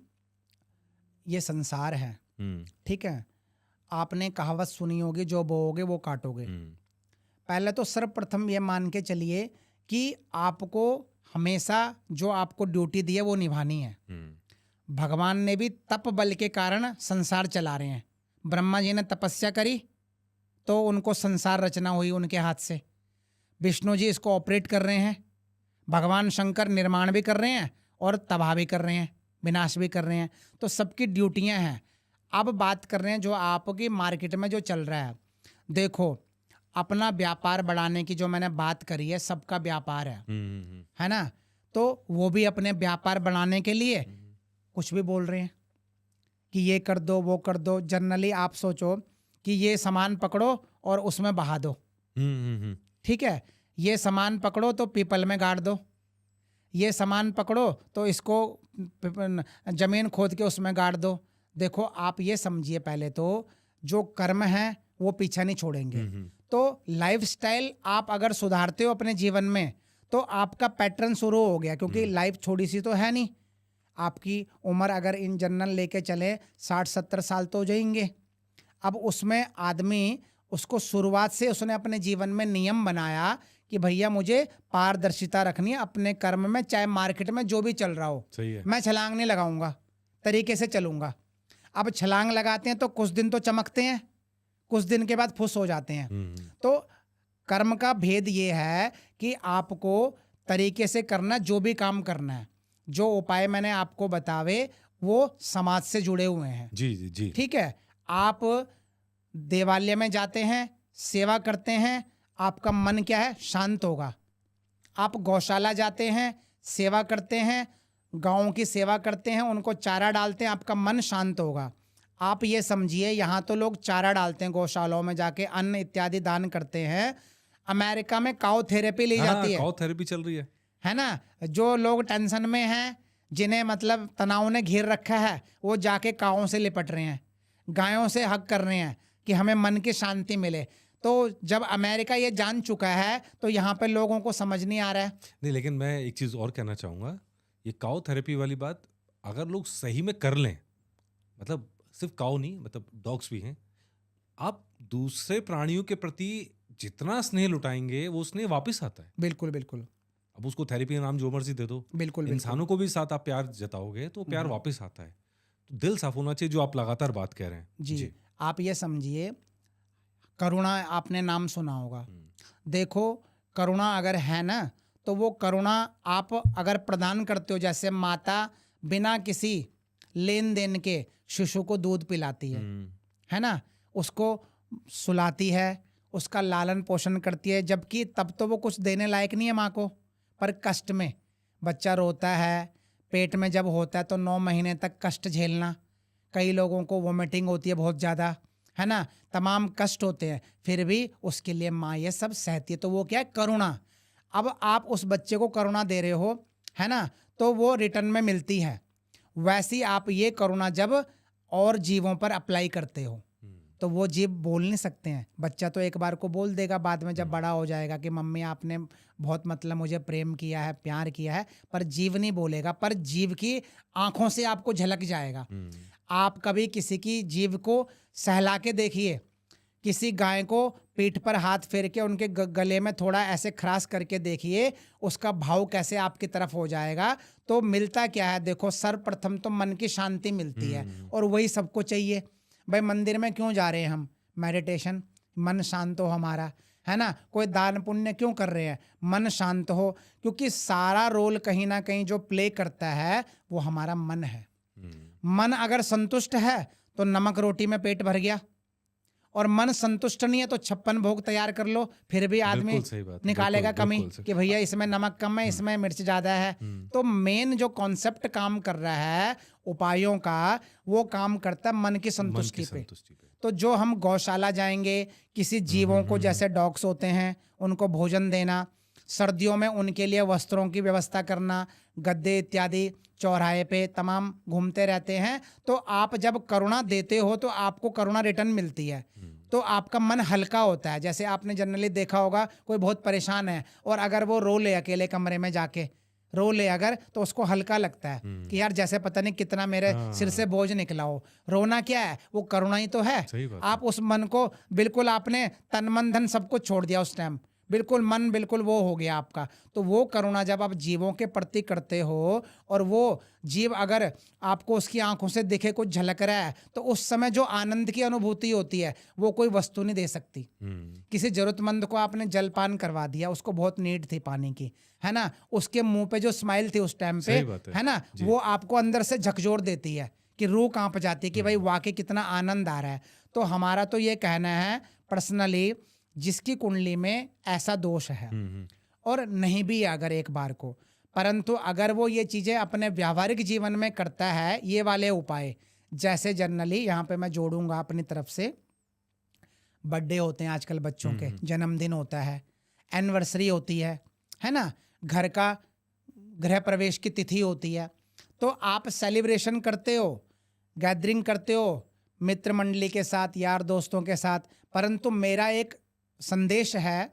ये संसार है, ठीक है। आपने कहावत सुनी होगी, जो बोओगे वो काटोगे। पहले तो सर्वप्रथम ये मान के चलिए कि आपको हमेशा जो आपको ड्यूटी दी है वो निभानी है। भगवान ने भी तप बल के कारण संसार चला रहे हैं। ब्रह्मा जी ने तपस्या करी तो उनको संसार रचना हुई उनके हाथ से। विष्णु जी इसको ऑपरेट कर रहे हैं। भगवान शंकर निर्माण भी कर रहे हैं और तबाह भी कर रहे हैं, विनाश भी कर रहे हैं। तो सबकी ड्यूटियां हैं। अब बात कर रहे हैं जो आपकी मार्केट में जो चल रहा है। देखो, अपना व्यापार बढ़ाने की जो मैंने बात करी है, सबका व्यापार है ना। तो वो भी अपने व्यापार बढ़ाने के लिए कुछ भी बोल रहे हैं कि ये कर दो, वो कर दो। जनरली आप सोचो कि ये सामान पकड़ो और उसमें बहा दो, ठीक है। ये सामान पकड़ो तो पीपल में गाड़ दो, ये सामान पकड़ो तो इसको जमीन खोद के उसमें गाड़ दो। देखो, आप ये समझिए, पहले तो जो कर्म है वो पीछा नहीं छोड़ेंगे। तो लाइफस्टाइल आप अगर सुधारते हो अपने जीवन में तो आपका पैटर्न शुरू हो गया, क्योंकि लाइफ छोटी सी तो है नहीं। आपकी उम्र अगर इन जनरल लेके चले 60-70 साल तो हो जाएंगे। अब उसमें आदमी उसको शुरुआत से उसने अपने जीवन में नियम बनाया कि भैया मुझे पारदर्शिता रखनी है अपने कर्म में, चाहे मार्केट में जो भी चल रहा हो। सही है। मैं छलांग नहीं लगाऊंगा, तरीके से चलूंगा। अब छलांग लगाते हैं तो कुछ दिन तो चमकते हैं, कुछ दिन के बाद फुस हो जाते हैं। तो कर्म का भेद ये है कि आपको तरीके से करना, जो भी काम करना है। जो उपाय मैंने आपको बतावे वो समाज से जुड़े हुए हैं। जी जी जी। ठीक है। आप देवालय में जाते हैं, सेवा करते हैं, आपका मन क्या है, शांत होगा। आप गौशाला जाते हैं, सेवा करते हैं, गाँव की सेवा करते हैं, उनको चारा डालते हैं, आपका मन शांत होगा। आप ये समझिए, यहाँ तो लोग चारा डालते हैं गौशालाओं में जाके, अन्न इत्यादि दान करते हैं। अमेरिका में काउ थेरेपी ली जाती है। काउ थेरेपी चल रही है ना। जो लोग टेंशन में हैं, जिन्हें मतलब तनाव ने घेर रखा है, वो जाके काउों से लिपट रहे हैं, गायों से हक कर रहे हैं कि हमें मन की शांति मिले। तो जब अमेरिका ये जान चुका है तो यहाँ पे लोगों को समझ नहीं आ रहा है। नहीं, लेकिन मैं एक चीज़ और कहना चाहूँगा, ये काउ थेरेपी वाली बात अगर लोग सही में कर लें, मतलब सिर्फ काउ नहीं, मतलब डॉग्स भी हैं, आप दूसरे प्राणियों के प्रति जितना स्नेह लुटाएंगे वो स्नेह वापस आता है। बिल्कुल बिल्कुल अब उसको थेरेपी का नाम जो मर्जी दे दो, बिल्कुल बिल्कुल इंसानों को भी साथ आप प्यार जताओगे तो प्यार वापस आता है। तो दिल साफ होना चाहिए, जो आप लगातार बात कह रहे हैं। जी। आप ये समझिए, करुणा आपने नाम सुना होगा। देखो, करुणा अगर है ना, तो वो करुणा आप अगर प्रदान करते हो, जैसे माता बिना किसी लेन देन के शिशु को दूध पिलाती है ना, उसको सुलाती है, उसका लालन पोषण करती है, जबकि तब तो वो कुछ देने लायक नहीं है माँ को, पर कष्ट में बच्चा रोता है, पेट में जब होता है तो 9 महीने तक कष्ट झेलना, कई लोगों को वोमिटिंग होती है बहुत ज़्यादा, है ना, तमाम कष्ट होते हैं, फिर भी उसके लिए माँ ये सब सहती है। तो वो क्या है? करुणा। अब आप उस बच्चे को करुणा दे रहे हो, है ना, तो वो रिटर्न में मिलती है। वैसी आप ये करुणा जब और जीवों पर अप्लाई करते हो, तो वो जीव बोल नहीं सकते हैं। बच्चा तो एक बार को बोल देगा, बाद में जब बड़ा हो जाएगा कि मम्मी आपने बहुत मतलब मुझे प्रेम किया है, प्यार किया है, पर जीव नहीं बोलेगा। पर जीव की आंखों से आपको झलक जाएगा। आप कभी किसी की जीव को सहला के देखिए, किसी गाय को पीठ पर हाथ फेर के उनके गले में थोड़ा ऐसे खरास करके देखिए, उसका भाव कैसे आपकी तरफ हो जाएगा। तो मिलता क्या है? देखो, सर्वप्रथम तो मन की शांति मिलती है, और वही सबको चाहिए। भाई मंदिर में क्यों जा रहे हैं हम? मेडिटेशन, मन शांत हो हमारा, है ना। कोई दान पुण्य क्यों कर रहे हैं? मन शांत हो, क्योंकि सारा रोल कहीं ना कहीं जो प्ले करता है वो हमारा मन है। मन अगर संतुष्ट है तो नमक रोटी में पेट भर गया, और मन संतुष्ट नहीं है तो 56 भोग तैयार कर लो, फिर भी आदमी निकालेगा कमी कि भैया इसमें नमक कम है, इसमें मिर्च ज्यादा है। तो मेन जो कॉन्सेप्ट काम कर रहा है उपायों का, वो काम करता है मन की संतुष्टि पे। तो जो हम गौशाला जाएंगे, किसी जीवों को, जैसे डॉग्स होते हैं, उनको भोजन देना, सर्दियों में उनके लिए वस्त्रों की व्यवस्था करना, गद्दे इत्यादि चौराहे पे तमाम घूमते रहते हैं। तो आप जब करुणा देते हो तो आपको करुणा रिटर्न मिलती है, तो आपका मन हल्का होता है। जैसे आपने जनरली देखा होगा, कोई बहुत परेशान है और अगर वो रो ले, अकेले कमरे में जाके रो ले अगर, तो उसको हल्का लगता है कि यार जैसे पता नहीं कितना मेरे सिर से बोझ निकला हो। रोना क्या है? वो करुणा ही तो है। आप उस मन को बिल्कुल, आपने तन मन धन सब कुछ छोड़ दिया उस टाइम, बिल्कुल मन बिल्कुल वो हो गया आपका। तो वो करुणा जब आप जीवों के प्रति करते हो, और वो जीव अगर आपको उसकी आंखों से दिखे कुछ झलक रहा है, तो उस समय जो आनंद की अनुभूति होती है वो कोई वस्तु नहीं दे सकती। किसी जरूरतमंद को आपने जलपान करवा दिया, उसको बहुत नीड थी पानी की, है ना, उसके मुंह पे जो स्माइल थी उस टाइम पे, है ना, वो आपको अंदर से झकझोर देती है कि रूह कांप जाती है कि भाई वाकई कितना आनंद आ रहा है। तो हमारा तो ये कहना है पर्सनली, जिसकी कुंडली में ऐसा दोष है और नहीं भी अगर एक बार को, परंतु अगर वो ये चीजें अपने व्यावहारिक जीवन में करता है, ये वाले उपाय, जैसे जनरली यहाँ पे मैं जोड़ूंगा अपनी तरफ से, बर्थडे होते हैं आजकल बच्चों के, जन्मदिन होता है, एनिवर्सरी होती है ना, घर का गृह प्रवेश की तिथि होती है, तो आप सेलिब्रेशन करते हो, गैदरिंग करते हो मित्र मंडली के साथ, यार दोस्तों के साथ। परंतु मेरा एक संदेश है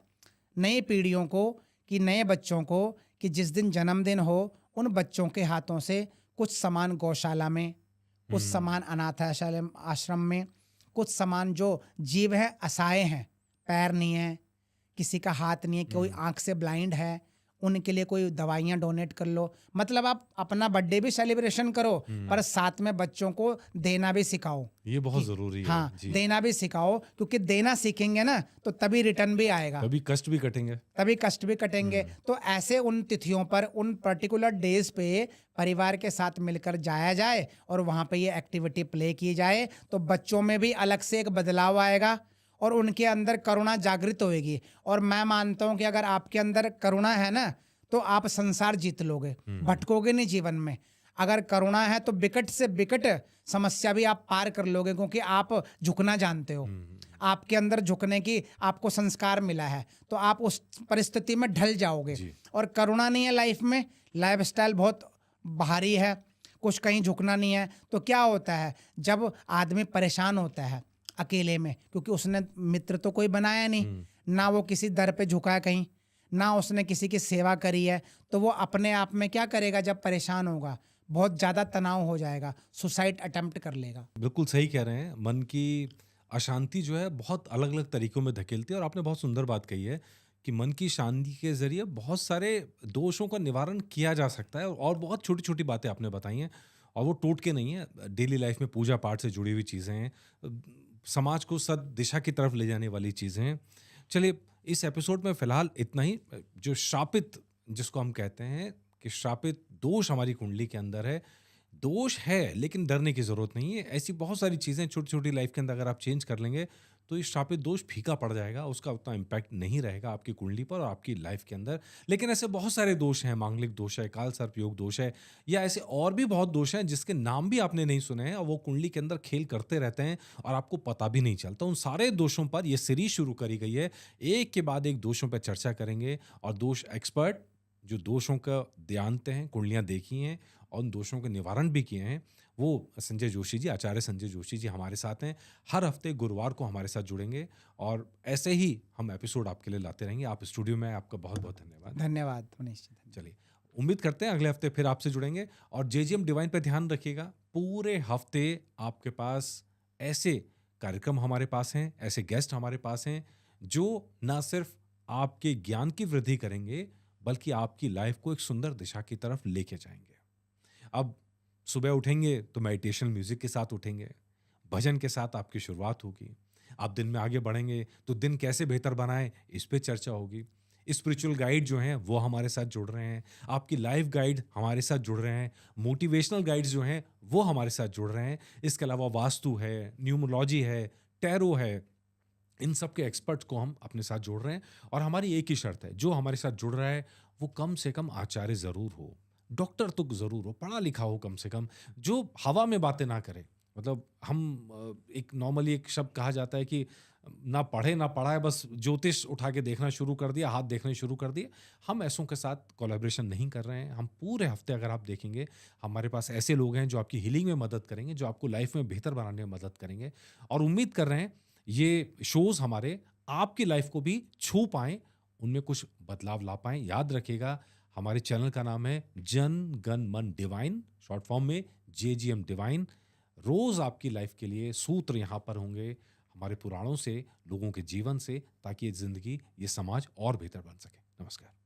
नई पीढ़ियों को, कि नए बच्चों को, कि जिस दिन जन्मदिन हो, उन बच्चों के हाथों से कुछ सामान गौशाला में, कुछ सामान अनाथ आश्रम में, कुछ सामान जो जीव है, असहाय हैं, पैर नहीं है, किसी का हाथ नहीं है, कोई आंख से ब्लाइंड है, उनके लिए कोई दवाइयाँ डोनेट कर लो। मतलब आप अपना बर्थडे भी सेलिब्रेशन करो, पर साथ में बच्चों को देना भी सिखाओ। ये बहुत जरूरी है। हाँ, देना भी सिखाओ, क्योंकि देना सीखेंगे ना तो तभी रिटर्न भी आएगा, तभी कष्ट भी कटेंगे। तो ऐसे उन तिथियों पर, उन पर्टिकुलर डेज पे परिवार के साथ मिलकर जाया जाए और वहाँ पे ये एक्टिविटी प्ले की जाए, तो बच्चों में भी अलग से एक बदलाव आएगा और उनके अंदर करुणा जागृत होएगी। और मैं मानता हूं कि अगर आपके अंदर करुणा है ना, तो आप संसार जीत लोगे, भटकोगे नहीं जीवन में। अगर करुणा है तो विकट से विकट समस्या भी आप पार कर लोगे, क्योंकि आप झुकना जानते हो, आपके अंदर झुकने की आपको संस्कार मिला है, तो आप उस परिस्थिति में ढल जाओगे। और करुणा नहीं है लाइफ में, लाइफस्टाइल बहुत भारी है, कुछ कहीं झुकना नहीं है, तो क्या होता है जब आदमी परेशान होता है अकेले में, क्योंकि उसने मित्र तो कोई बनाया नहीं, ना वो किसी दर पे झुका है कहीं, ना उसने किसी की सेवा करी है, तो वो अपने आप में क्या करेगा? जब परेशान होगा, बहुत ज़्यादा तनाव हो जाएगा, सुसाइड अटेम्प्ट कर लेगा। बिल्कुल सही कह रहे हैं। मन की अशांति जो है बहुत अलग-अलग तरीकों में धकेलती है, और आपने बहुत सुंदर बात कही है कि मन की शांति के ज़रिए बहुत सारे दोषों का निवारण किया जा सकता है, और बहुत छोटी-छोटी बातें आपने बताई हैं, और वो टोटके नहीं है, डेली लाइफ में पूजा-पाठ से जुड़ी हुई चीज़ें हैं, समाज को सद्दिशा की तरफ ले जाने वाली चीज़ें हैं। चलिए, इस एपिसोड में फ़िलहाल इतना ही। जो श्रापित, जिसको हम कहते हैं कि श्रापित दोष हमारी कुंडली के अंदर है, दोष है लेकिन डरने की ज़रूरत नहीं है। ऐसी बहुत सारी चीज़ें छोटी-छोटी लाइफ़ के अंदर अगर आप चेंज कर लेंगे, तो ये श्रापित दोष फीका पड़ जाएगा, उसका उतना इम्पैक्ट नहीं रहेगा आपकी कुंडली पर और आपकी लाइफ़ के अंदर। लेकिन ऐसे बहुत सारे दोष हैं, मांगलिक दोष है, काल सर्प योग दोष है, या ऐसे और भी बहुत दोष हैं जिसके नाम भी आपने नहीं सुने हैं, और वो कुंडली के अंदर खेल करते रहते हैं और आपको पता भी नहीं चलता। उन सारे दोषों पर ये सीरीज़ शुरू करी गई है। एक के बाद एक दोषों पे चर्चा करेंगे, और दोष एक्सपर्ट जो दोषों का जानते हैं, कुंडलियाँ देखी हैं और उन दोषों के निवारण भी किए हैं, वो संजय जोशी जी, आचार्य संजय जोशी जी हमारे साथ हैं। हर हफ्ते गुरुवार को हमारे साथ जुड़ेंगे, और ऐसे ही हम एपिसोड आपके लिए लाते रहेंगे। आप स्टूडियो में आए, आपका बहुत-बहुत धन्यवाद। धन्यवाद मनीष जी, धन्यवाद। चलिए, उम्मीद करते हैं अगले हफ्ते फिर आपसे जुड़ेंगे, और जेजीएम डिवाइन पे ध्यान रखिएगा। पूरे हफ्ते आपके पास ऐसे कार्यक्रम हमारे पास हैं, ऐसे गेस्ट हमारे पास हैं, जो ना सिर्फ आपके ज्ञान की वृद्धि करेंगे, बल्कि आपकी लाइफ को एक सुंदर दिशा की तरफ लेके जाएँगे। अब सुबह उठेंगे तो मेडिटेशन म्यूजिक के साथ उठेंगे, भजन के साथ आपकी शुरुआत होगी। आप दिन में आगे बढ़ेंगे तो दिन कैसे बेहतर बनाएं, इस पे चर्चा होगी। स्पिरिचुअल गाइड जो हैं वो हमारे साथ जुड़ रहे हैं, आपकी लाइफ गाइड हमारे साथ जुड़ रहे हैं, मोटिवेशनल गाइड्स जो हैं वो हमारे साथ जुड़ रहे हैं। इसके अलावा वास्तु है, न्यूमरोलॉजी है, टैरो है, इन सब के एक्सपर्ट्स को हम अपने साथ जोड़ रहे हैं। और हमारी एक ही शर्त है, जो हमारे साथ जुड़ रहा है वो कम से कम आचार्य ज़रूर हो, डॉक्टर तो ज़रूर हो, पढ़ा लिखा हो कम से कम, जो हवा में बातें ना करे। मतलब हम एक नॉर्मली एक शब्द कहा जाता है कि ना पढ़े ना पढ़ा है, बस ज्योतिष उठा के देखना शुरू कर दिया, हाथ देखने शुरू कर दिए। हम ऐसों के साथ कोलैबोरेशन नहीं कर रहे हैं। हम पूरे हफ्ते, अगर आप देखेंगे, हमारे पास ऐसे लोग हैं जो आपकी हीलिंग में मदद करेंगे, जो आपको लाइफ में बेहतर बनाने में मदद करेंगे। और उम्मीद कर रहे हैं ये शोज़ हमारे आपकी लाइफ को भी छू पाएँ, उनमें कुछ बदलाव ला पाएँ। याद रखिएगा, हमारे चैनल का नाम है जन गण मन डिवाइन, शॉर्ट फॉर्म में जेजीएम डिवाइन। रोज़ आपकी लाइफ के लिए सूत्र यहाँ पर होंगे, हमारे पुराणों से, लोगों के जीवन से, ताकि ये ज़िंदगी, ये समाज और बेहतर बन सके। नमस्कार।